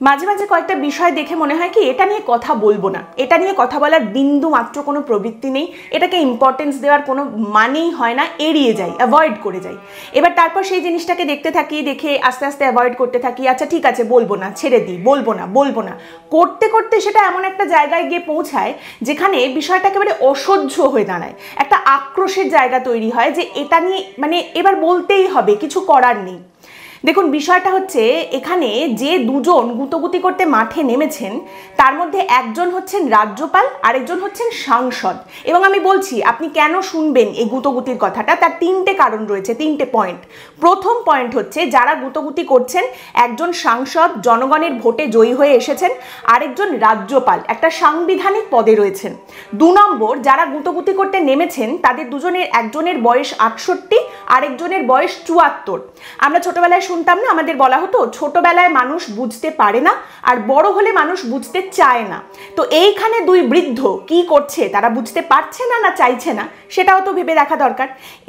মাঝে মাঝে কয়েকটা বিষয় দেখে মনে হয় কি এটা নিয়ে কথা বলবো না, এটা নিয়ে কথা বলার বিন্দু মাত্র কোনো প্রবৃত্তি নেই, এটাকে ইম্পর্টেন্স দেওয়ার কোনো মানেই হয় না, এড়িয়ে যাই, অ্যাভয়েড করে যাই। এবার তারপর সেই জিনিসটাকে দেখতে থাকি, দেখে আস্তে আস্তে অ্যাভয়েড করতে থাকি, আচ্ছা ঠিক আছে বলবো না, ছেড়ে দিই, বলবো না করতে করতে সেটা এমন একটা জায়গায় গিয়ে পৌঁছায় যেখানে বিষয়টা একেবারে অসহ্য হয়ে দাঁড়ায়, একটা আক্রোশের জায়গা তৈরি হয় যে এটা নিয়ে মানে এবার বলতেই হবে, কিছু করার নেই। দেখুন বিষয়টা হচ্ছে এখানে যে দুজন গুতগুতি করতে মাঠে নেমেছেন তার মধ্যে একজন হচ্ছেন রাজ্যপাল, আরেকজন হচ্ছেন সাংসদ। এবং আমি বলছি আপনি কেন শুনবেন এই গুতগুতির কথাটা, তার তিনটে কারণ রয়েছে, তিনটে পয়েন্ট। প্রথম পয়েন্ট হচ্ছে যারা গুতগুতি করছেন একজন সাংসদ জনগণের ভোটে জয়ী হয়ে এসেছেন, আরেকজন রাজ্যপাল একটা সাংবিধানিক পদে রয়েছেন। 2 নম্বর যারা গুতগুতি করতে নেমেছেন তাদের দুজনের একজনের বয়স 68, আরেকজনের বয়স 74। আমরা ছোটবেলায় শুনতাম না, আমাদের বলা হতো ছোটবেলায় মানুষ বুঝতে পারে না আর বড় হলে মানুষ বুঝতে চায় না। তো এইখানে দুই বৃদ্ধ কি করছে, তারা বুঝতে পারছে না না চাইছে না, সেটাও তো ভেবে দেখা দরকার।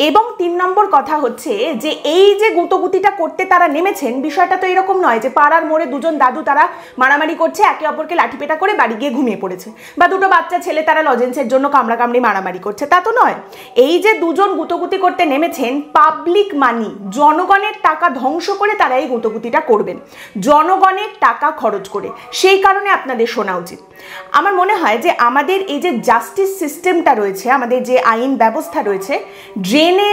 এবং 3 নম্বর কথা হচ্ছে যে এই যে গুতগুতিটা করতে তারা নেমেছেন, বিষয়টা তো এরকম নয় যে পাড়ার মোড়ে দুজন দাদু তারা মারামারি করছে, একে অপরকে লাঠিপেটা করে বাড়ি গিয়ে ঘুমিয়ে পড়েছে, বা দুটো বাচ্চা ছেলে তারা লজেন্সের জন্য কামড়াকামড়ি মারামারি করছে, তা তো নয়। এই যে দুজন গুতগুতি করতে নেমেছেন পাবলিক মানি, জনগণের টাকা ধ্বংস করে তারা এই গুতগুতিটা করবেন, জনগণের টাকা খরচ করে। সেই কারণে আপনাদের শোনা উচিত। আমার মনে হয় যে আমাদের এই যে জাস্টিস সিস্টেমটা রয়েছে, আমাদের যে আইন ব্যবস্থা রয়েছে, ড্রেনে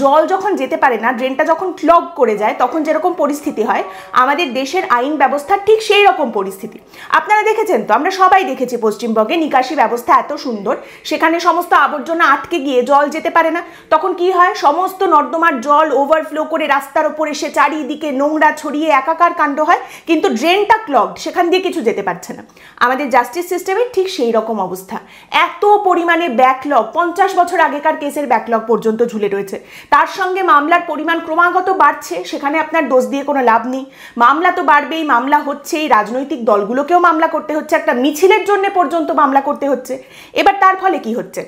জল যখন যেতে পারে না, ড্রেনটা যখন ক্লগ করে যায় তখন যেরকম পরিস্থিতি হয়, আমাদের দেশের আইন ব্যবস্থা ঠিক সেই রকম পরিস্থিতি। আপনারা দেখেছেন তো, আমরা সবাই দেখেছি পশ্চিমবঙ্গে নিকাশি ব্যবস্থা এত সুন্দর, সেখানে সমস্ত আবর্জনা আটকে গিয়ে জল যেতে পারে না, তখন কি হয় সমস্ত নর্দমার জল ওভারফ্লো করে রাস্তার ওপর এসে চারিদিকে নোংরা ছড়িয়ে একাকার কাণ্ড হয়, কিন্তু ড্রেনটা ক্লগড, সেখান দিয়ে কিছু যেতে পারছে না। আমাদের জাস্টিস সিস্টেমের ঠিক সেই রকম অবস্থা, এত পরিমাণে ব্যাকলগ, 50 বছর আগেকার কেসের ব্যাকলগ পর্যন্ত ঝুলে রয়েছে। তার সঙ্গে মামলার পরিমাণ ক্রমাগত বাড়ছে, সেখানে আপনার দোষ দিয়ে কোনো লাভ নেই, মামলা তো বাড়বেই, মামলা হচ্ছেই, রাজনৈতিক দলগুলোকেও মামলা করতে হচ্ছে, একটা মিছিলের জন্য পর্যন্ত মামলা করতে হচ্ছে। এবার তার ফলে কি হচ্ছে,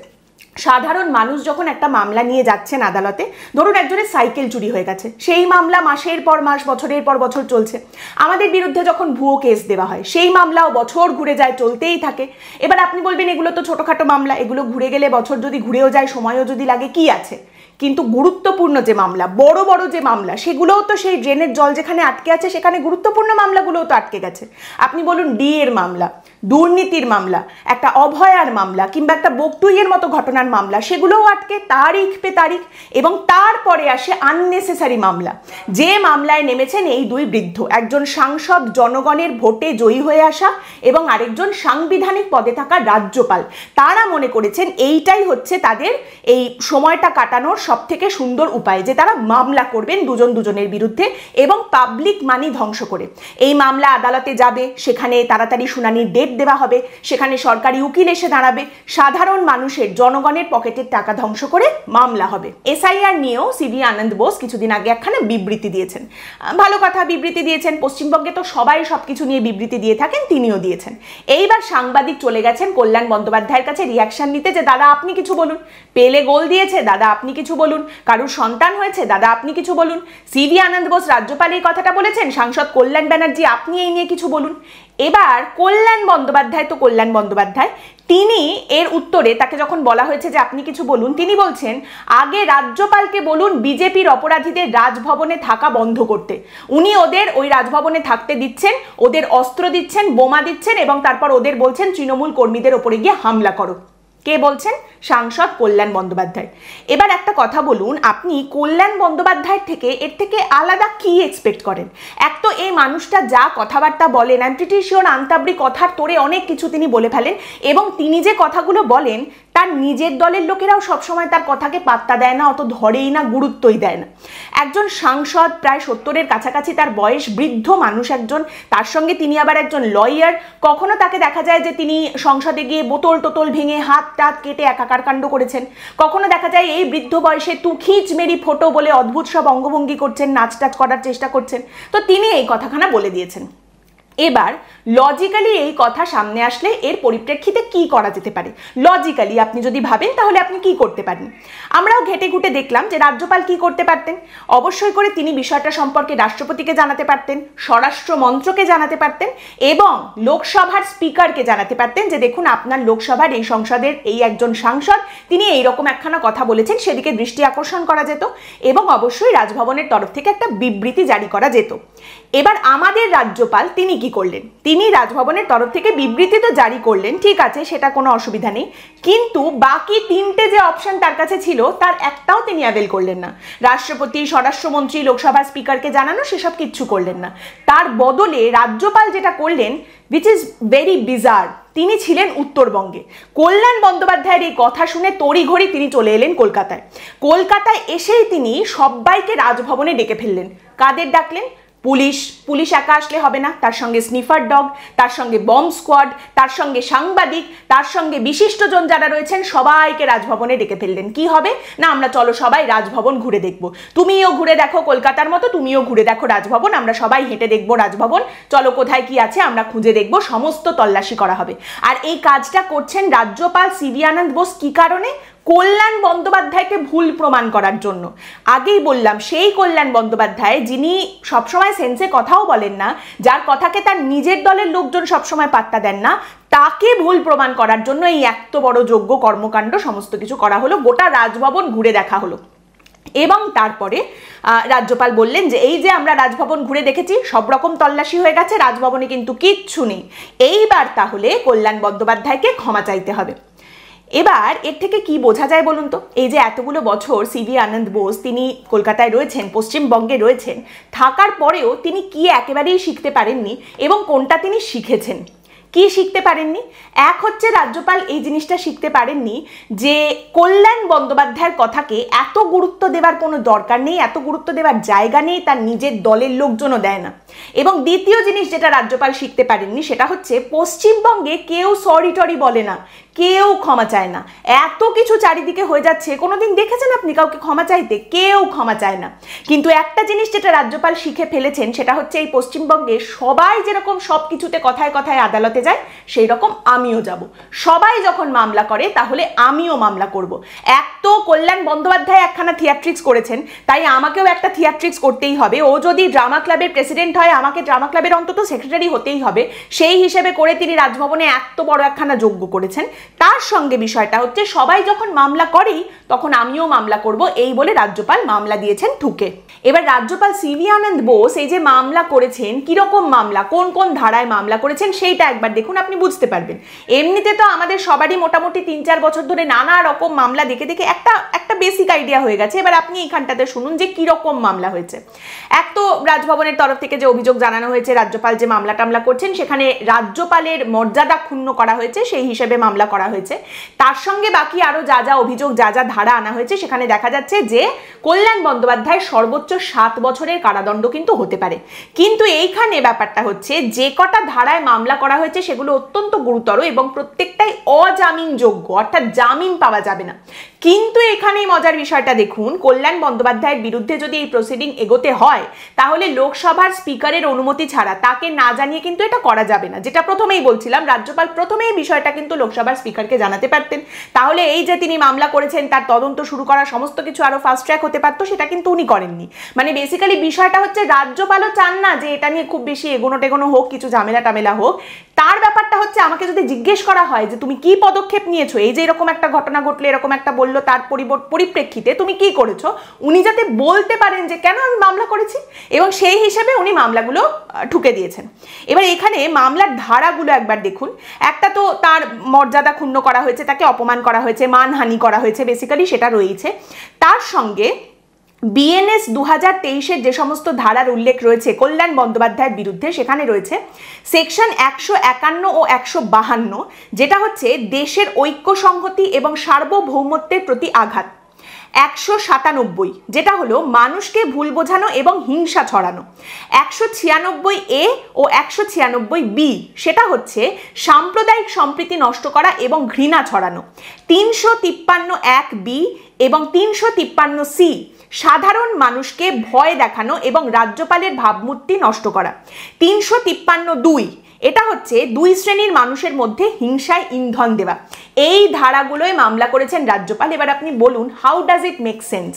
সাধারণ মানুষ যখন একটা মামলা নিয়ে যাচ্ছেন আদালতে, ধরুন একজনের সাইকেল চুরি হয়ে গেছে, সেই মামলা মাসের পর মাস, বছরের পর বছর চলছে। আমাদের বিরুদ্ধে যখন ভুয়ো কেস দেওয়া হয়, সেই মামলাও বছর ঘুরে যায়, চলতেই থাকে। এবার আপনি বলবেন এগুলো তো ছোটোখাটো মামলা, এগুলো ঘুরে গেলে, বছর যদি ঘুরেও যায়, সময়ও যদি লাগে, কি আছে? কিন্তু গুরুত্বপূর্ণ যে মামলা, বড় বড় যে মামলা, সেগুলোও তো সেই ড্রেনের জল যেখানে আটকে আছে, সেখানে গুরুত্বপূর্ণ মামলাগুলোও তো আটকে গেছে। আপনি বলুন ডিএর মামলা, দুর্নীতির মামলা, একটা অভয়ার মামলা, কিংবা একটা বকটুইয়ের মতো ঘটনার মামলা, সেগুলোও আটকে তারিখ পে তারিখ। এবং তারপরে আসে আননেসেসারি মামলা, যে মামলায় নেমেছেন এই দুই বৃদ্ধ, একজন সাংসদ জনগণের ভোটে জয়ী হয়ে আসা এবং আরেকজন সাংবিধানিক পদে থাকা রাজ্যপাল। তারা মনে করেছেন এইটাই হচ্ছে তাদের এই সময়টা কাটানোর সব থেকে সুন্দর উপায়, যে তারা মামলা করবেন দুজন দুজনের বিরুদ্ধে এবং পাবলিক মানি ধ্বংস করে। এই মামলা আদালতে যাবে, সেখানে তাড়াতাড়ি শুনানির ডেট দেওয়া হবে, সেখানে সরকারি উকিল এসে দাঁড়াবে, সাধারণ মানুষের, জনগণের পকেটের টাকা ধ্বংস করে মামলা হবে। এসআইআর নিয়েও সিভি আনন্দ বোস কিছুদিন আগে একখানা বিবৃতি দিয়েছেন, ভালো কথা, বিবৃতি দিয়েছেন। পশ্চিমবঙ্গে তো সবাই সবকিছু নিয়ে বিবৃতি দিয়ে থাকেন, তিনিও দিয়েছেন। এইবার সাংবাদিক চলে গেছেন কল্যাণ বন্দ্যোপাধ্যায়ের কাছে রিয়াকশন নিতে, যে দাদা আপনি কিছু বলুন, পেলে গোল দিয়েছে, দাদা আপনি কিছু বলুন, কারুর সন্তান হয়েছে, দাদা আপনি কিছু বলুন। সিভি আনন্দ বোস রাজ্যপাল এই কথাটা বলেছেন, সাংসদ কল্যাণ ব্যানার্জি আপনি এই নিয়ে কিছু বলুন। এবার কল্যাণ বন্দ্যোপাধ্যায় তিনি এর উত্তরে, তাকে যখন বলা হয়েছে যে আপনি কিছু বলুন, তিনি বলছেন আগে রাজ্যপালকে বলুন বিজেপির অপরাধীদের রাজভবনে থাকা বন্ধ করতে। উনি ওদের ওই রাজভবনে থাকতে দিচ্ছেন, ওদের অস্ত্র দিচ্ছেন, বোমা দিচ্ছেন, এবং তারপর ওদের বলছেন তৃণমূল কর্মীদের ওপরে গিয়ে হামলা করো। কে বলছেন? সাংসদ কল্যাণ বন্দ্যোপাধ্যায়। এবার একটা কথা বলুন, আপনি কল্যাণ বন্দ্যোপাধ্যায়ের থেকে এর থেকে আলাদা কি এক্সপেক্ট করেন? এক তো এই মানুষটা যা কথাবার্তা বলেন, আই এম প্রিটি শিওর আন্তাবড়ি কথার তোড়ে অনেক কিছু তিনি বলে ফেলেন, এবং তিনি যে কথাগুলো বলেন তার নিজের দলের লোকেরাও সবসময় তার কথাকে পাত্তা দেয় না, অত ধরেই না, গুরুত্বই দেয় না। একজন সাংসদ, প্রায় 70-এর কাছাকাছি তার বয়স, বৃদ্ধ মানুষ একজন, তার সঙ্গে তিনি আবার একজন লয়ার। কখনো তাকে দেখা যায় যে তিনি সংসদে গিয়ে বোতল টোতল ভেঙে হাত টাত কেটে একাকার কাণ্ড করেছেন। কখনো দেখা যায় এই বৃদ্ধ বয়সে তু খিচ মেরি ফটো বলে অদ্ভুত সব অঙ্গভঙ্গি করছেন, নাচ টাচ করার চেষ্টা করছেন। তো তিনি এই কথাখানা বলে দিয়েছেন। এবার লজিক্যালি এই কথা সামনে আসলে এর পরিপ্রেক্ষিতে কি করা যেতে পারে, লজিক্যালি আপনি যদি ভাবেন তাহলে আপনি কি করতে পারেন। আমরাও ঘেটে ঘুটে দেখলাম যে রাজ্যপাল কি করতে পারতেন। অবশ্যই করে তিনি বিষয়টা সম্পর্কে রাষ্ট্রপতিকে জানাতে পারতেন, স্বরাষ্ট্র মন্ত্রকে জানাতে পারতেন এবং লোকসভার স্পিকারকে জানাতে পারতেন যে দেখুন আপনার লোকসভার এই সংসদের এই একজন সাংসদ তিনি এইরকম একখানা কথা বলেছেন, সেদিকে দৃষ্টি আকর্ষণ করা যেত এবং অবশ্যই রাজভবনের তরফ থেকে একটা বিবৃতি জারি করা যেত। এবার আমাদের রাজ্যপাল তিনি কি করলেন, তিনি রাজভবনের তরফ থেকে বিবৃতি তো জারি করলেন, ঠিক আছে, সেটা কোনো অসুবিধা নেই, কিন্তু বাকি তিনটে যে অপশন তার কাছে ছিল তার একটাও তিনি অ্যাভেল করলেন না। রাষ্ট্রপতি, স্বরাষ্ট্রমন্ত্রী, লোকসভার স্পিকারকে জানানো সেসব কিচ্ছু করলেন না। তার বদলে রাজ্যপাল যেটা করলেন, which is very bizarre, তিনি ছিলেন উত্তরবঙ্গে। কল্যাণ বন্দ্যোপাধ্যায়ের এই কথা শুনে তড়িঘড়ি তিনি চলে এলেন কলকাতায়। কলকাতায় এসেই তিনি সবাইকে রাজভবনে ডেকে ফেললেন। কাদের ডাকলেন? পুলিশ একা আসলে হবে না, তার সঙ্গে স্নিফার ডগ, তার সঙ্গে বম্ব স্কোয়াড, তার সঙ্গে সাংবাদিক, তার সঙ্গে বিশিষ্টজন যারা রয়েছেন সবাইকে রাজভবনে ডেকে ফেললেন। কি হবে না, আমরা চলো সবাই রাজভবন ঘুরে দেখবো, তুমিও ঘুরে দেখো কলকাতার মতো, তুমিও ঘুরে দেখো রাজভবন, আমরা সবাই হেঁটে দেখবো রাজভবন, চলো কোথায় কি আছে আমরা খুঁজে দেখবো, সমস্ত তল্লাশি করা হবে। আর এই কাজটা করছেন রাজ্যপাল সিভি আনন্দ বোস। কি কারণে? কল্যাণ বন্দ্যোপাধ্যায়কে ভুল প্রমাণ করার জন্য। আগেই বললাম সেই কল্যাণ বন্দ্যোপাধ্যায় যিনি সবসময় সেন্সে কথাও বলেন না, যার কথাকে তার নিজের দলের লোকজন সবসময় পাত্তা দেন না, তাকে ভুল প্রমাণ করার জন্য এই এত বড় যোগ্য কর্মকাণ্ড সমস্ত কিছু করা হলো, গোটা রাজভবন ঘুরে দেখা হলো। এবং তারপরে রাজ্যপাল বললেন যে এই যে আমরা রাজভবন ঘুরে দেখেছি, সব রকম তল্লাশি হয়ে গেছে, রাজভবনে কিন্তু কিচ্ছু নেই, এইবার তাহলে কল্যাণ বন্দ্যোপাধ্যায়কে ক্ষমা চাইতে হবে। এবার এর থেকে কি বোঝা যায় বলুন তো? এই যে এতগুলো বছর সিভি আনন্দ বোস তিনি কলকাতায় রয়েছেন, পশ্চিমবঙ্গে রয়েছেন, থাকার পরেও তিনি কি একেবারেই শিখতে পারেননি এবং কোনটা তিনি শিখেছেন? কি শিখতে পারেননি? এক হচ্ছে রাজ্যপাল এই জিনিসটা শিখতে পারেননি যে কল্যাণ বন্দ্যোপাধ্যায়ের কথাকে এত গুরুত্ব দেওয়ার কোনো দরকার নেই, এত গুরুত্ব দেওয়ার জায়গা নেই, তার নিজের দলের লোকজনও দেয় না। এবং দ্বিতীয় জিনিস যেটা রাজ্যপাল শিখতে পারেননি সেটা হচ্ছে পশ্চিমবঙ্গে কেউ সরি টরি বলে না, কেউ ক্ষমা চায় না। এত কিছু চারিদিকে হয়ে যাচ্ছে, কোনোদিন দেখেছেন আপনি কাউকে ক্ষমা চাইতে? কেউ ক্ষমা চায় না। কিন্তু একটা জিনিস যেটা রাজ্যপাল শিখে ফেলেছেন সেটা হচ্ছে এই পশ্চিমবঙ্গে সবাই যেরকম সব কিছুতে কথায় কথায় আদালতে যায়, সেই রকম আমিও যাব। সবাই যখন মামলা করে তাহলে আমিও মামলা করব। এক তো কল্যাণ বন্দ্যোপাধ্যায় একখানা থিয়েট্রিক্স করেছেন, তাই আমাকেও একটা থিয়েট্রিক্স করতেই হবে। ও যদি ড্রামা ক্লাবের প্রেসিডেন্ট হয়, আমাকে ড্রামা ক্লাবের অন্তত সেক্রেটারি হতেই হবে। সেই হিসেবে করে তিনি রাজভবনে এত বড় একখানা যজ্ঞ করেছেন। তার সঙ্গে বিষয়টা হচ্ছে সবাই যখন মামলা করেই তখন আমিও মামলা করব, এই বলে রাজ্যপাল মামলা দিয়েছেন ঠুকে। এবার রাজ্যপাল সিভি আনন্দ বোস এই যে মামলা করেছেন, কিরকম মামলা, কোন কোন ধারায় মামলা করেছেন সেইটা একবার দেখুন, আপনি বুঝতে পারবেন। এমনিতে তো আমাদের সবারই মোটামুটি ৩-৪ বছর ধরে নানা রকম মামলা দেখে দেখে একটা বেসিক আইডিয়া হয়ে গেছে। এবার আপনি এইখানটাতে শুনুন যে কিরকম মামলা হয়েছে। এক তো রাজভবনের তরফ থেকে যে অভিযোগ জানানো হয়েছে, রাজ্যপাল যে মামলা টামলা করছেন সেখানে রাজ্যপালের মর্যাদা ক্ষুণ্ণ করা হয়েছে, সেই হিসেবে মামলা করা হয়েছে। তার সঙ্গে বাকি আরো যা যা অভিযোগ, যা যা ধারা আনা হয়েছে, সেখানে দেখা যাচ্ছে যে কল্যাণ বন্দ্যোপাধ্যায় সর্বোচ্চ 7 বছরের কারাদণ্ড কিন্তু হতে পারে। কিন্তু এইখানে ব্যাপারটা হচ্ছে যে কটা ধারায় মামলা করা হয়েছে সেগুলো অত্যন্ত গুরুতর এবং প্রত্যেকটাই অজামিনযোগ্য, অর্থাৎ জামিন পাওয়া যাবে না। কিন্তু এখানেই মজার বিষয়টা দেখুন, কল্যাণ বন্দ্যোপাধ্যায়ের বিরুদ্ধে যদি এই প্রসিডিং এগোতে হয় তাহলে লোকসভার স্পিকারের অনুমতি ছাড়া, তাকে না জানিয়ে কিন্তু এটা করা যাবে না। যেটা প্রথমেই বলছিলাম, রাজ্যপাল প্রথমেই বিষয়টা কিন্তু লোকসভার স্পিকারকে জানাতে পারতেন, তাহলে এই যে তিনি মামলা করেছেন তার তদন্ত শুরু করা সমস্ত কিছু আরো ফাস্ট ট্র্যাক হতে পারতো, সেটা কিন্তু উনি করেননি। মানে বেসিক্যালি বিষয়টা হচ্ছে রাজ্যপালও চান না যে এটা নিয়ে খুব বেশি এগোনো টেগোনো হোক, কিছু ঝামেলা টামেলা হোক। তার ব্যাপারটা হচ্ছে আমাকে যদি জিজ্ঞেস করা হয় যে তুমি কি পদক্ষেপ নিয়েছো, এই যে এরকম একটা ঘটনা ঘটলে, এরকম একটা বললো, তার পরিপ্রেক্ষিতে তুমি কি করেছো, উনি যাতে বলতে পারেন যে কেন আমি মামলা করেছি, এবং সেই হিসেবে উনি মামলাগুলো ঠুকে দিয়েছেন। এবার এখানে মামলার ধারাগুলো একবার দেখুন। একটা তো তার মর্যাদা ক্ষুণ্ণ করা হয়েছে, তাকে অপমান করা হয়েছে, মানহানি করা হয়েছে, বেসিক্যালি সেটা রয়েছে। তার সঙ্গে বিএনএস 2023-এর যে সমস্ত ধারার উল্লেখ রয়েছে কল্যাণ বন্দ্যোপাধ্যায়ের বিরুদ্ধে, সেখানে রয়েছে সেকশন 151 ও 152, যেটা হচ্ছে দেশের ঐক্য সংহতি এবং সার্বভৌমত্বের প্রতি আঘাত। 197, যেটা হলো মানুষকে ভুল বোঝানো এবং হিংসা ছড়ানো। 196A ও 196B, সেটা হচ্ছে সাম্প্রদায়িক সম্প্রীতি নষ্ট করা এবং ঘৃণা ছড়ানো। 353(1)B এবং 353(C, সাধারণ মানুষকে ভয় দেখানো এবং রাজ্যপালের ভাবমূর্তি নষ্ট করা। 353(2) এটা হচ্ছে দুই শ্রেণীর মানুষের মধ্যে হিংসায় ইন্ধন দেওয়া। এই ধারাগুলোয় মামলা করেছেন রাজ্যপাল। এবার আপনি বলুন, how does it make sense?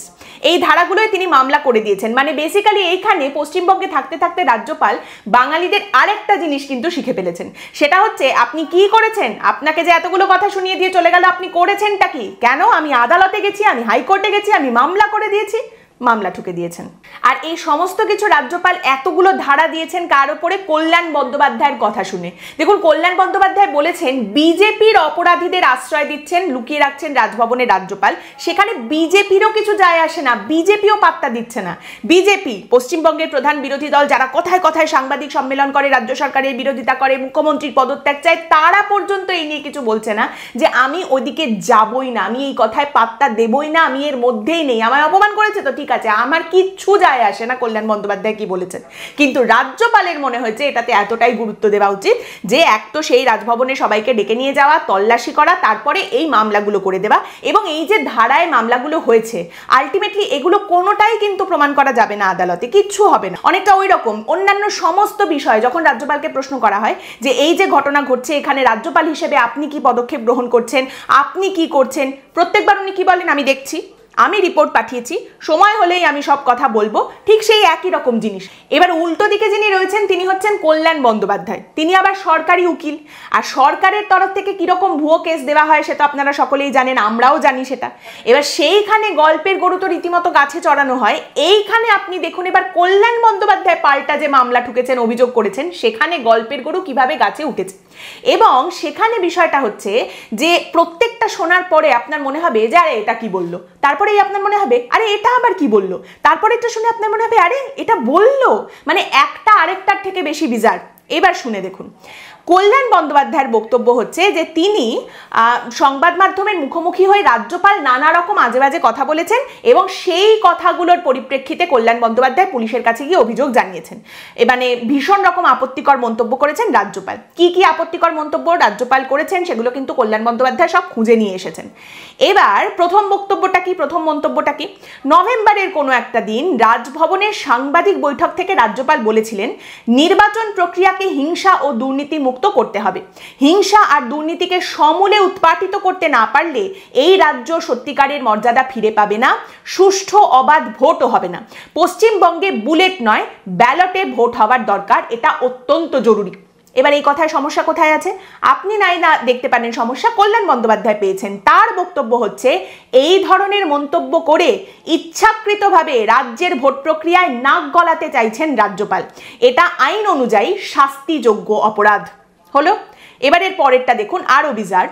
এই ধারাগুলোয় তিনি মামলা করে দিয়েছেন, মানে বেসিক্যালি এইখানে পশ্চিমবঙ্গে থাকতে থাকতে রাজ্যপাল বাঙালিদের আরেকটা জিনিস কিন্তু শিখে ফেলেছেন। সেটা হচ্ছে, আপনি কি করেছেন? আপনাকে যে এতগুলো কথা শুনিয়ে দিয়ে চলে গেল, আপনি করেছেনটা কি? কেন? আমি আদালতে গেছি, আমি হাইকোর্টে গেছি, আমি মামলা করে দিয়েছি। মামলা ঠুকে দিয়েছেন। আর এই সমস্ত কিছু রাজ্যপাল এতগুলো ধারা দিয়েছেন কার উপরে? কল্যাণ বন্দ্যোপাধ্যায়ের কথা শুনে। দেখুন, কল্যাণ বন্দ্যোপাধ্যায় বলেছেন বিজেপির অপরাধীদের আশ্রয় দিচ্ছেন, লুকিয়ে রাখছেন রাজভবনের রাজ্যপাল। সেখানে বিজেপিরও কিছু যায় আসে না, বিজেপিও পাত্তা দিচ্ছে না। বিজেপি পশ্চিমবঙ্গের প্রধান বিরোধী দল, যারা কথায় কথায় সাংবাদিক সম্মেলন করে, রাজ্য সরকারের বিরোধিতা করে, মুখ্যমন্ত্রীর পদত্যাগ চায়, তারা পর্যন্ত এই নিয়ে কিছু বলছে না যে আমি ওদিকে যাবই না, আমি এই কথায় পাত্তা দেবই না, আমি এর মধ্যেই নেই। আমায় অপমান করেছে তো ঠিক আছে, আমার কিচ্ছু যায় আসে না কল্যাণ বন্দ্যোপাধ্যায় কি বলেছেন। কিন্তু রাজ্যপালের মনে হয়েছে এটাতে এতটাই গুরুত্ব দেওয়া উচিত যে এক তো সেই রাজভবনে সবাইকে ডেকে নিয়ে যাওয়া, তল্লাশি করা, তারপরে এই মামলাগুলো করে দেওয়া। এবং এই যে ধারায় মামলাগুলো হয়েছে, আলটিমেটলি এগুলো কোনোটাই কিন্তু প্রমাণ করা যাবে না আদালতে, কিচ্ছু হবে না। অনেকটা ওই রকম অন্যান্য সমস্ত বিষয় যখন রাজ্যপালকে প্রশ্ন করা হয় যে এই যে ঘটনা ঘটছে, এখানে রাজ্যপাল হিসেবে আপনি কি পদক্ষেপ গ্রহণ করছেন, আপনি কি করছেন, প্রত্যেকবার উনি কি বলেন? আমি দেখছি, আমি রিপোর্ট পাঠিয়েছি, সময় হলেই আমি সব কথা বলবো। ঠিক সেই একই রকম জিনিস। এবার উল্টো দিকে যিনি রয়েছেন তিনি হচ্ছেন কল্যাণ বন্দ্যোপাধ্যায়। তিনি আবার সরকারি উকিল, আর সরকারের তরফ থেকে কিরকম ভুয়ো কেস দেওয়া হয় সেটা আপনারা সকলেই জানেন, আমরাও জানি সেটা। এবার সেইখানে গল্পের গরু তো রীতিমতো গাছে চড়ানো হয়। এইখানে আপনি দেখুন এবার কল্যাণ বন্দ্যোপাধ্যায় পাল্টা যে মামলা ঠুকেছেন, অভিযোগ করেছেন, সেখানে গল্পের গরু কিভাবে গাছে উঠেছে। এবং সেখানে বিষয়টা হচ্ছে যে প্রত্যেকটা শোনার পরে আপনার মনে হবে যে আরে এটা কি বললো, তারপরেই আপনার মনে হবে আরে এটা আবার কি বললো, তারপরে এটা শুনে আপনার মনে হবে আরে এটা বললো, মানে একটা আরেকটার থেকে বেশি বিজার। এবার শুনে দেখুন, কল্যাণ বন্দ্যোপাধ্যায়ের বক্তব্য হচ্ছে যে তিনি সংবাদ মাধ্যমের মুখোমুখি হয়ে রাজ্যপাল নানা রকম আজে বাজে কথা বলেছেন এবং সেই কথাগুলোর পরিপ্রেক্ষিতে কল্যাণ বন্দ্যোপাধ্যায় পুলিশের কাছে গিয়ে অভিযোগ জানিয়েছেন। মানে ভীষণ রকম আপত্তিকর মন্তব্য করেছেন রাজ্যপাল। কি কি আপত্তিকর মন্তব্য রাজ্যপাল করেছেন সেগুলো কিন্তু কল্যাণ বন্দ্যোপাধ্যায় সব খুঁজে নিয়ে এসেছেন। এবার প্রথম বক্তব্যটা কি, প্রথম মন্তব্যটা কি? নভেম্বরের কোনো একটা দিন রাজভবনের সাংবাদিক বৈঠক থেকে রাজ্যপাল বলেছিলেন নির্বাচন প্রক্রিয়াকে হিংসা ও দুর্নীতি মুক্ত করতে হবে। হিংসা আর দুর্নীতিকে সমূলে উৎপাটিত করতে না পারলে এই রাজ্য সত্যিকারের মর্যাদা ফিরে পাবে না, সুষ্ঠু অবাধ ভোটও হবে না। পশ্চিমবঙ্গে বুলেট নয় ব্যালটে ভোট হওয়ার দরকার, এটা অত্যন্ত জরুরি। এবার এই কথায় সমস্যা কোথায় আছে? আপনি নাই না দেখতে পারেন সমস্যা, কল্যাণ বন্দ্যোপাধ্যায় পেয়েছেন। তার বক্তব্য হচ্ছে এই ধরনের মন্তব্য করে ইচ্ছাকৃতভাবে রাজ্যের ভোট প্রক্রিয়ায় নাক গলাতে চাইছেন রাজ্যপাল। এটা আইন অনুযায়ী শাস্তিযোগ্য অপরাধ। হলো? এবারের পরেরটা দেখুন, আরো বিজার।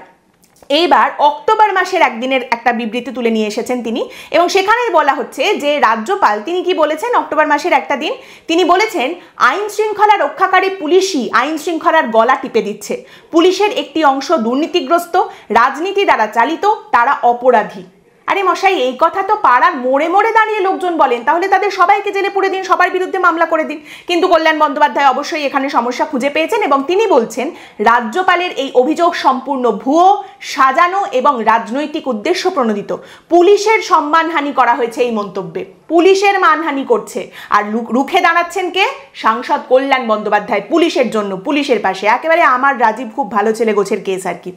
এইবার অক্টোবর মাসের একদিনের একটা বিবৃতি তুলে নিয়ে এসেছেন তিনি, এবং সেখানেই বলা হচ্ছে যে রাজ্যপাল তিনি কি বলেছেন অক্টোবর মাসের একটা দিন, তিনি বলেছেন আইন শৃঙ্খলা রক্ষাকারী পুলিশই আইন শৃঙ্খলার গলা টিপে দিচ্ছে। পুলিশের একটি অংশ দুর্নীতিগ্রস্ত, রাজনীতি দ্বারা চালিত, তারা অপরাধী। আরে মশাই, এই কথা তো পাড়ার মোড়ে মোড়ে দাঁড়িয়ে লোকজন বলেন, তাহলে তাদের সবাইকে জেলে পুরে দিন, সবার বিরুদ্ধে মামলা করে দিন। কিন্তু কল্যাণ বন্দ্যোপাধ্যায় অবশ্যই এখানে সমস্যা খুঁজে পেয়েছেন এবং তিনি বলছেন রাজ্যপালের এই অভিযোগ সম্পূর্ণ ভুয়ো, সাজানো এবং রাজনৈতিক উদ্দেশ্য প্রণোদিত। পুলিশের সম্মানহানি করা হয়েছে এই মন্তব্যে, পুলিশের মানহানি করছে। আর রুখে দাঁড়াচ্ছেন কে? সাংসদ কল্যাণ বন্দ্যোপাধ্যায়, পুলিশের জন্য, পুলিশের পাশে। একেবারে আমার রাজীব খুব ভালো ছেলে গোছের কেস আর কি।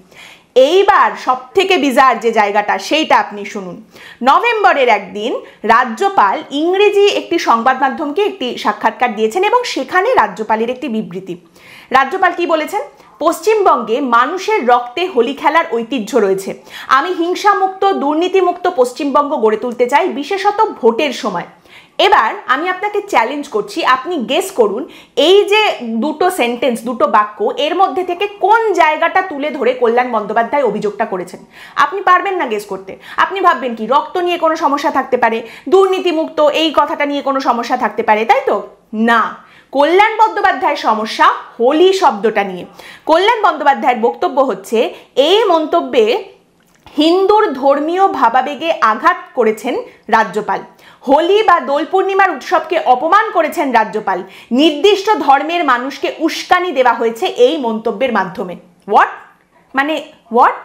এইবার সব থেকে বিজার যে জায়গাটা সেইটা আপনি শুনুন। নভেম্বরের একদিন রাজ্যপাল ইংরেজি একটি সংবাদ মাধ্যমকে একটি সাক্ষাৎকার দিয়েছেন এবং সেখানে রাজ্যপালের একটি বিবৃতি। রাজ্যপাল কি বলেছেন? পশ্চিমবঙ্গে মানুষের রক্তে হোলি খেলার ঐতিহ্য রয়েছে। আমি হিংসামুক্ত, দুর্নীতিমুক্ত পশ্চিমবঙ্গ গড়ে তুলতে চাই, বিশেষত ভোটের সময়। এবার আমি আপনাকে চ্যালেঞ্জ করছি, আপনি গেস করুন এই যে দুটো সেন্টেন্স, দুটো বাক্য, এর মধ্যে থেকে কোন জায়গাটা তুলে ধরে কল্যাণ বন্দ্যোপাধ্যায় অভিযোগটা করেছেন। আপনি পারবেন না গেস করতে। আপনি ভাববেন কি রক্ত নিয়ে কোনো সমস্যা থাকতে পারে, দুর্নীতিমুক্ত এই কথাটা নিয়ে কোনো সমস্যা থাকতে পারে, তাই তো? না, কল্যাণ বন্দ্যোপাধ্যায়ের সমস্যা হোলি শব্দটা নিয়ে। কল্যাণ বন্দ্যোপাধ্যায়ের বক্তব্য হচ্ছে এই মন্তব্যে হিন্দুর ধর্মীয় ভাবাবেগে আঘাত করেছেন রাজ্যপাল। হোলি বা দোল পূর্ণিমার উৎসবকে অপমান করেছেন রাজ্যপাল। নির্দিষ্ট ধর্মের মানুষকে উস্কানি দেওয়া হয়েছে এই মন্তব্যের মাধ্যমে। হোয়াট? মানে হোয়াট?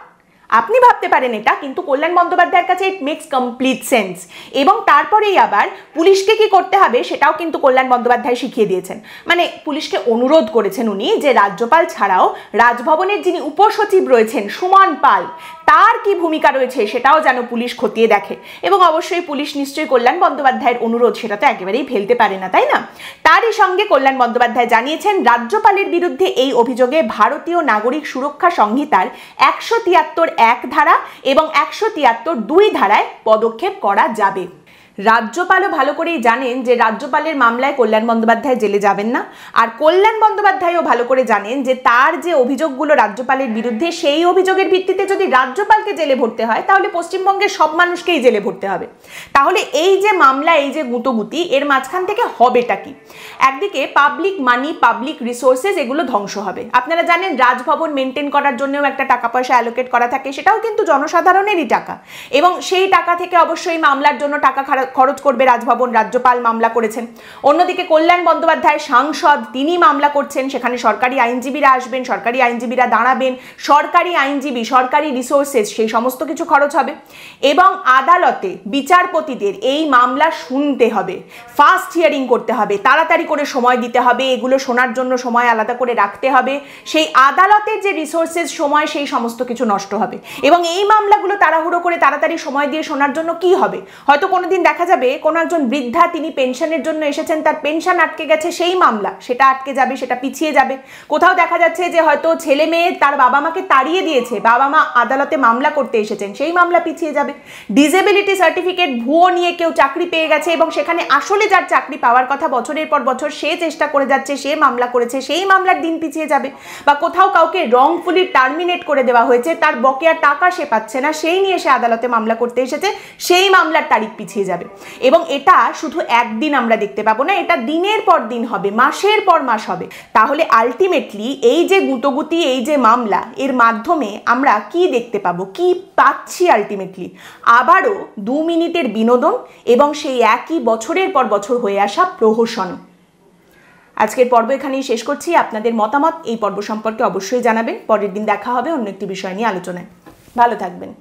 আপনি ভাবতে পারেন এটা, কিন্তু কল্যাণ বন্দ্যোপাধ্যায়ের কাছে ইট মেক্স কমপ্লিট সেন্স। এবং তারপরেই আবার পুলিশকে কি করতে হবে সেটাও কিন্তু কল্যাণ বন্দ্যোপাধ্যায় শিখিয়ে দিয়েছেন। মানে পুলিশকে অনুরোধ করেছেন উনি যে রাজ্যপাল ছাড়াও রাজভবনের যিনি উপসচিব রয়েছেন সুমন পাল, তার কি ভূমিকা রয়েছে সেটাও যেন পুলিশ খতিয়ে দেখে। এবং অবশ্যই পুলিশ নিশ্চয়ই কল্যাণ বন্দ্যোপাধ্যায়ের অনুরোধ সেটা তো একেবারেই ফেলতে পারে না, তাই না? তারই সঙ্গে কল্যাণ বন্দ্যোপাধ্যায় জানিয়েছেন রাজ্যপালের বিরুদ্ধে এই অভিযোগে ভারতীয় নাগরিক সুরক্ষা সংহিতার 173(1) ধারা এবং 173(2) ধারায় পদক্ষেপ করা যাবে। রাজ্যপালও ভালো করেই জানেন যে রাজ্যপালের মামলায় কল্যাণ বন্দ্যোপাধ্যায় জেলে যাবেন না, আর কল্যাণ বন্দ্যোপাধ্যায়ও ভালো করে জানেন যে তার যে অভিযোগগুলো রাজ্যপালের বিরুদ্ধে, সেই অভিযোগের ভিত্তিতে যদি রাজ্যপালকে জেলে ভরতে হয় তাহলে পশ্চিমবঙ্গের সব মানুষকেই জেলে ভরতে হবে। তাহলে এই যে মামলা, এই যে গুঁতোগুতি, এর মাঝখান থেকে হবেটা কি? একদিকে পাবলিক মানি, পাবলিক রিসোর্সেস এগুলো ধ্বংস হবে। আপনারা জানেন রাজভবন মেনটেন করার জন্যও একটা টাকা পয়সা অ্যালোকেট করা থাকে, সেটাও কিন্তু জনসাধারণেরই টাকা, এবং সেই টাকা থেকে অবশ্যই মামলার জন্য টাকা খরচ করবে রাজভবন। রাজ্যপাল মামলা করেছেন। অন্যদিকে কল্যাণ বন্দ্যোপাধ্যায় সাংসদ, তিনি মামলা করছেন, সেখানে সরকারি আইনজীবীরা আসবেন, সরকারি আইনজীবীরা দাঁড়াবেন, সরকারি আইনজীবী, সরকারি রিসোর্সেস, সেই সমস্ত কিছু খরচ হবে। এবং আদালতে বিচারপতিদের এই মামলা শুনতে হবে, ফাস্ট হিয়ারিং করতে হবে, তাড়াতাড়ি করে সময় দিতে হবে, এগুলো শোনার জন্য সময় আলাদা করে রাখতে হবে। সেই আদালতের যে রিসোর্সেস, সময়, সেই সমস্ত কিছু নষ্ট হবে। এবং এই মামলাগুলো তাড়াহুড়ো করে তাড়াতাড়ি সময় দিয়ে শোনার জন্য কি হবে? হয়তো কোনোদিন দেখা যাবে কোনো একজন বৃদ্ধা, তিনি পেনশনের জন্য এসেছেন, তার পেনশন আটকে গেছে, সেই মামলা সেটা আটকে যাবে, সেটা পিছিয়ে যাবে। কোথাও দেখা যাচ্ছে যে হয়তো ছেলে মেয়ে তার বাবা মাকে তাড়িয়ে দিয়েছে, বাবা মা আদালতে মামলা করতে এসেছেন, সেই মামলা পিছিয়ে যাবে। ডিসেবিলিটি সার্টিফিকেট ভুয়ো নিয়ে কেউ চাকরি পেয়ে গেছে এবং সেখানে আসলে যার চাকরি পাওয়ার কথা বছরের পর বছর সে চেষ্টা করে যাচ্ছে, সে মামলা করেছে, সেই মামলার দিন পিছিয়ে যাবে। বা কোথাও কাউকে রংফুলি টার্মিনেট করে দেওয়া হয়েছে, তার বকেয়া টাকা সে পাচ্ছে না, সেই নিয়ে সে আদালতে মামলা করতে এসেছে, সেই মামলার তারিখ পিছিয়ে যাবে। এবং এটা শুধু একদিন আমরা দেখতে পাবো না, এটা দিনের পর দিন হবে, মাসের পর মাস হবে। তাহলে আলটিমেটলি এই যে গুঁতোগুতি, এই যে মামলা, এর মাধ্যমে আমরা কি দেখতে পাবো, কি পাচ্ছি? আলটিমেটলি আবারও 2 মিনিটের বিনোদন এবং সেই একই বছরের পর বছর হয়ে আসা প্রহসন। আজকের পর্ব এখানেই শেষ করছি। আপনাদের মতামত এই পর্ব সম্পর্কে অবশ্যই জানাবেন। পরের দিন দেখা হবে অন্য একটি বিষয় নিয়ে আলোচনায়। ভালো থাকবেন।